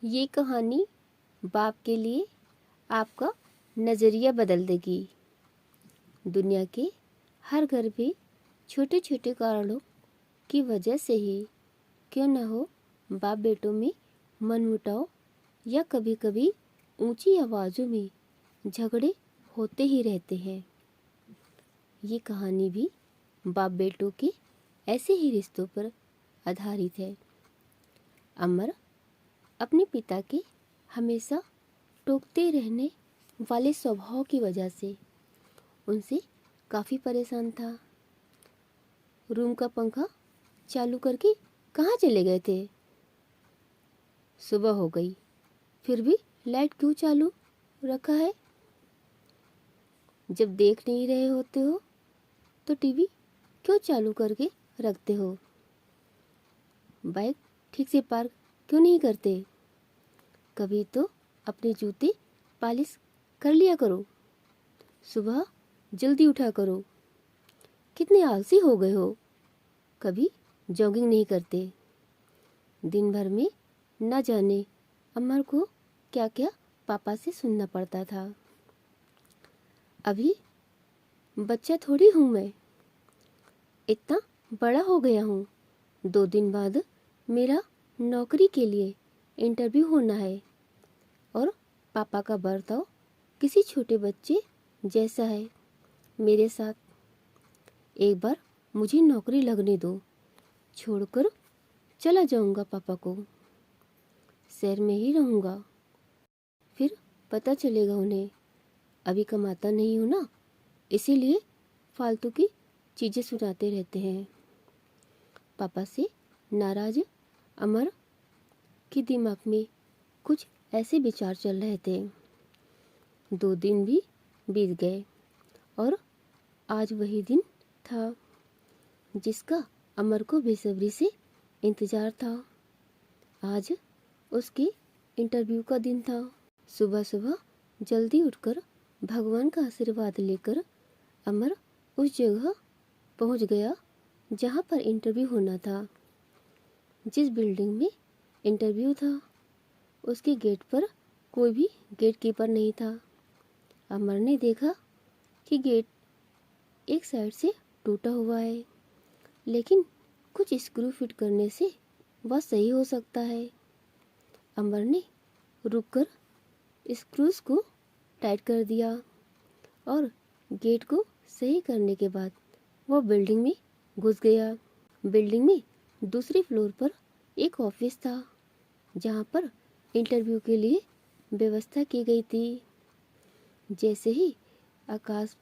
ये कहानी बाप के लिए आपका नज़रिया बदल देगी। दुनिया के हर घर में छोटे छोटे कारणों की वजह से ही क्यों न हो, बाप बेटों में मनमुटाव या कभी कभी ऊंची आवाज़ों में झगड़े होते ही रहते हैं। ये कहानी भी बाप बेटों के ऐसे ही रिश्तों पर आधारित है। अमर अपने पिता के हमेशा टोकते रहने वाले स्वभाव की वजह से उनसे काफ़ी परेशान था। रूम का पंखा चालू करके कहाँ चले गए थे? सुबह हो गई, फिर भी लाइट क्यों चालू रखा है? जब देख नहीं रहे होते हो तो टीवी क्यों चालू करके रखते हो? बाइक ठीक से पार्क क्यों नहीं करते? कभी तो अपने जूते पॉलिश कर लिया करो। सुबह जल्दी उठा करो। कितने आलसी हो गए हो, कभी जॉगिंग नहीं करते। दिन भर में न जाने अमर को क्या क्या पापा से सुनना पड़ता था। अभी बच्चा थोड़ी हूँ मैं, इतना बड़ा हो गया हूँ। 2 दिन बाद मेरा नौकरी के लिए इंटरव्यू होना है और पापा का बर्ताव किसी छोटे बच्चे जैसा है मेरे साथ। एक बार मुझे नौकरी लगने दो, छोड़कर चला जाऊंगा पापा को। शहर में ही रहूंगा, फिर पता चलेगा उन्हें। अभी कमाता नहीं हूँ ना, इसीलिए फालतू की चीज़ें सुनाते रहते हैं। पापा से नाराज अमर के दिमाग में कुछ ऐसे विचार चल रहे थे। 2 दिन भी बीत गए और आज वही दिन था जिसका अमर को बेसब्री से इंतजार था। आज उसके इंटरव्यू का दिन था। सुबह सुबह जल्दी उठकर भगवान का आशीर्वाद लेकर अमर उस जगह पहुंच गया जहां पर इंटरव्यू होना था। जिस बिल्डिंग में इंटरव्यू था उसके गेट पर कोई भी गेट कीपर नहीं था। अमर ने देखा कि गेट एक साइड से टूटा हुआ है, लेकिन कुछ स्क्रू फिट करने से वह सही हो सकता है। अमर ने रुककर स्क्रूज को टाइट कर दिया और गेट को सही करने के बाद वह बिल्डिंग में घुस गया। बिल्डिंग में दूसरे फ्लोर पर एक ऑफिस था जहां पर इंटरव्यू के लिए व्यवस्था की गई थी। जैसे ही आकाश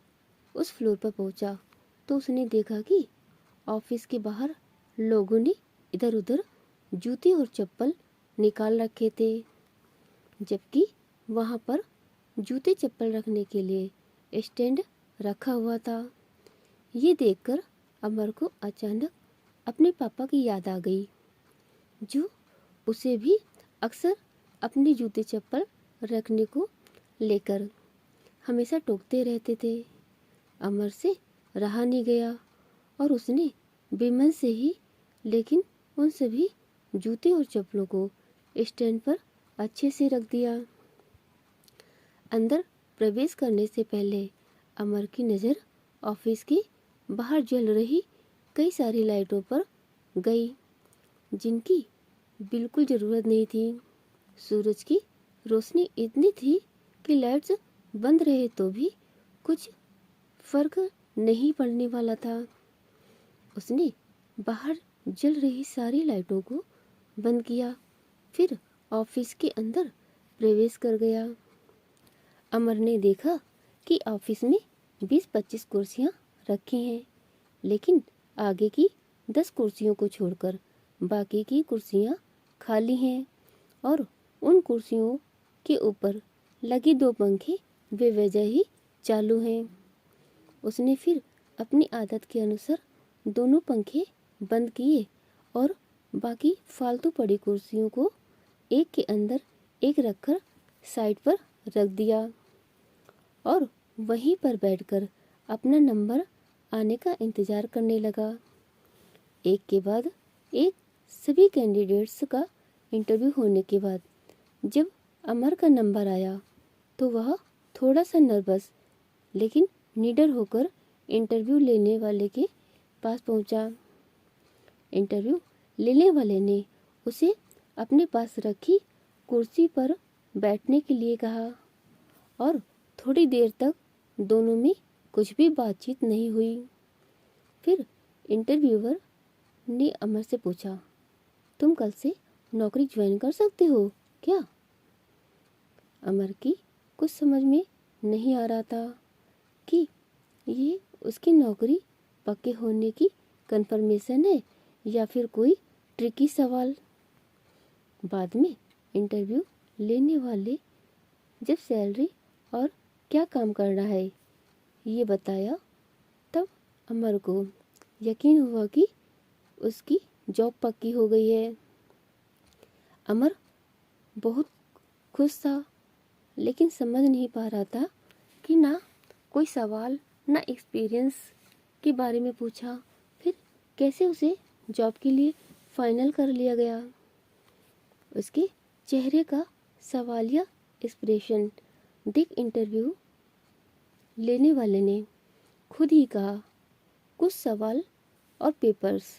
उस फ्लोर पर पहुंचा तो उसने देखा कि ऑफिस के बाहर लोगों ने इधर उधर जूते और चप्पल निकाल रखे थे, जबकि वहां पर जूते चप्पल रखने के लिए स्टैंड रखा हुआ था। ये देखकर अमर को अचानक अपने पापा की याद आ गई, जो उसे भी अक्सर अपने जूते चप्पल रखने को लेकर हमेशा टोकते रहते थे। अमर से रहा नहीं गया और उसने बेमन से ही लेकिन उन सभी जूते और चप्पलों को स्टैंड पर अच्छे से रख दिया। अंदर प्रवेश करने से पहले अमर की नज़र ऑफिस के बाहर जल रही कई सारी लाइटों पर गई, जिनकी बिल्कुल ज़रूरत नहीं थी। सूरज की रोशनी इतनी थी कि लाइट्स बंद रहे तो भी कुछ फर्क नहीं पड़ने वाला था। उसने बाहर जल रही सारी लाइटों को बंद किया, फिर ऑफिस के अंदर प्रवेश कर गया। अमर ने देखा कि ऑफिस में 20-25 कुर्सियां रखी हैं, लेकिन आगे की 10 कुर्सियों को छोड़कर बाकी की कुर्सियां खाली हैं और उन कुर्सियों के ऊपर लगे 2 पंखे बेवजह ही चालू हैं। उसने फिर अपनी आदत के अनुसार दोनों पंखे बंद किए और बाकी फालतू पड़ी कुर्सियों को एक के अंदर एक रखकर साइड पर रख दिया और वहीं पर बैठकर अपना नंबर आने का इंतज़ार करने लगा। एक के बाद एक सभी कैंडिडेट्स का इंटरव्यू होने के बाद जब अमर का नंबर आया तो वह थोड़ा सा नर्वस लेकिन निडर होकर इंटरव्यू लेने वाले के पास पहुंचा। इंटरव्यू लेने वाले ने उसे अपने पास रखी कुर्सी पर बैठने के लिए कहा और थोड़ी देर तक दोनों में कुछ भी बातचीत नहीं हुई। फिर इंटरव्यूअर ने अमर से पूछा, तुम कल से नौकरी ज्वाइन कर सकते हो क्या? अमर की कुछ समझ में नहीं आ रहा था कि ये उसकी नौकरी पक्के होने की कंफर्मेशन है या फिर कोई ट्रिकी सवाल। बाद में इंटरव्यू लेने वाले जब सैलरी और क्या काम करना है ये बताया तब अमर को यकीन हुआ कि उसकी जॉब पक्की हो गई है। अमर बहुत खुश था लेकिन समझ नहीं पा रहा था कि ना कोई सवाल ना एक्सपीरियंस के बारे में पूछा, फिर कैसे उसे जॉब के लिए फाइनल कर लिया गया। उसके चेहरे का सवालिया एक्सप्रेशन देख इंटरव्यू लेने वाले ने खुद ही कहा, कुछ सवाल और पेपर्स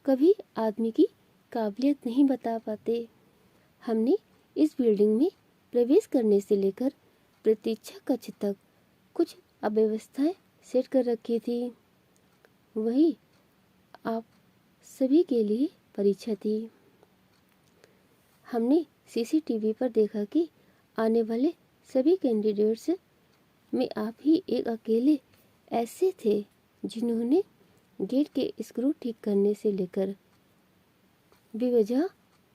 कभी आदमी की काबिलियत नहीं बता पाते। हमने इस बिल्डिंग में प्रवेश करने से लेकर प्रतीक्षा कक्ष तक कुछ अव्यवस्थाएं सेट कर रखी थी। वही आप सभी के लिए परीक्षा थी। हमने सीसीटीवी पर देखा कि आने वाले सभी कैंडिडेट्स में आप ही एक अकेले ऐसे थे जिन्होंने गेट के स्क्रू ठीक करने से लेकर बेवजह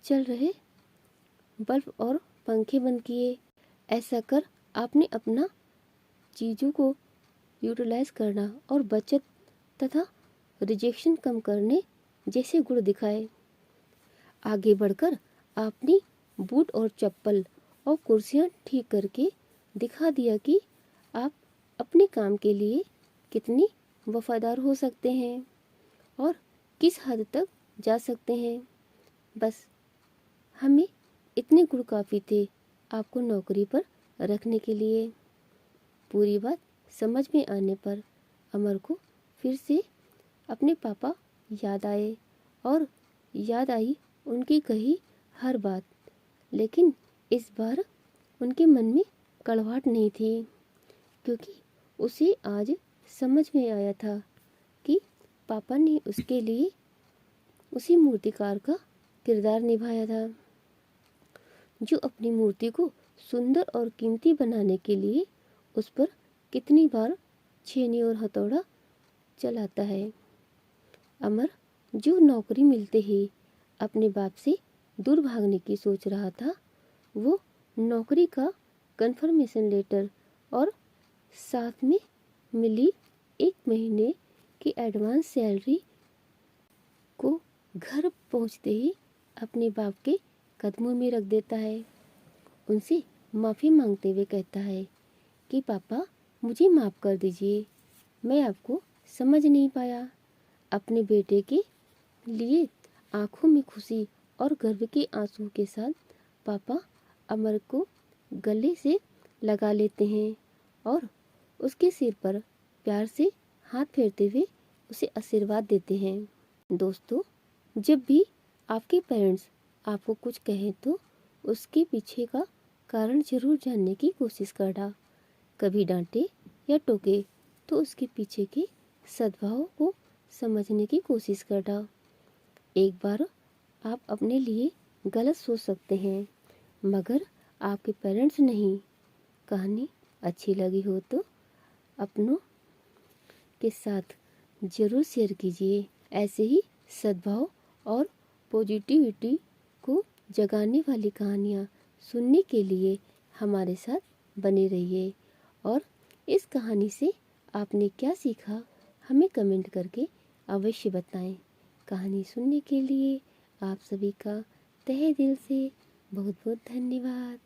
चल रहे बल्ब और पंखे बंद किए। ऐसा कर आपने अपना चीज़ों को यूटिलाइज करना और बचत तथा रिजेक्शन कम करने जैसे गुण दिखाए। आगे बढ़कर आपने बूट और चप्पल और कुर्सियां ठीक करके दिखा दिया कि आप अपने काम के लिए कितनी वफादार हो सकते हैं और किस हद तक जा सकते हैं। बस हमें इतने गुण काफ़ी थे आपको नौकरी पर रखने के लिए। पूरी बात समझ में आने पर अमर को फिर से अपने पापा याद आए और याद आई उनकी कही हर बात। लेकिन इस बार उनके मन में कड़वाहट नहीं थी क्योंकि उसे आज समझ में आया था कि पापा ने उसके लिए उसी मूर्तिकार का किरदार निभाया था जो अपनी मूर्ति को सुंदर और कीमती बनाने के लिए उस पर कितनी बार छेनी और हथौड़ा चलाता है। अमर जो नौकरी मिलते ही अपने बाप से दूर भागने की सोच रहा था, वो नौकरी का कंफर्मेशन लेटर और साथ में मिली 1 महीने की एडवांस सैलरी को घर पहुंचते ही अपने बाप के कदमों में रख देता है। उनसे माफ़ी मांगते हुए कहता है कि पापा मुझे माफ़ कर दीजिए, मैं आपको समझ नहीं पाया। अपने बेटे के लिए आंखों में खुशी और गर्व के आंसू के साथ पापा अमर को गले से लगा लेते हैं और उसके सिर पर प्यार से हाथ फेरते हुए उसे आशीर्वाद देते हैं। दोस्तों, जब भी आपके पेरेंट्स आपको कुछ कहें तो उसके पीछे का कारण जरूर जानने की कोशिश करना। कभी डांटे या टोके तो उसके पीछे के सद्भाव को समझने की कोशिश करना। एक बार आप अपने लिए गलत सोच सकते हैं मगर आपके पेरेंट्स नहीं। कहानी अच्छी लगी हो तो अपनों के साथ जरूर शेयर कीजिए। ऐसे ही सद्भाव और पॉजिटिविटी को जगाने वाली कहानियाँ सुनने के लिए हमारे साथ बने रहिए और इस कहानी से आपने क्या सीखा हमें कमेंट करके अवश्य बताएं। कहानी सुनने के लिए आप सभी का तहे दिल से बहुत बहुत धन्यवाद।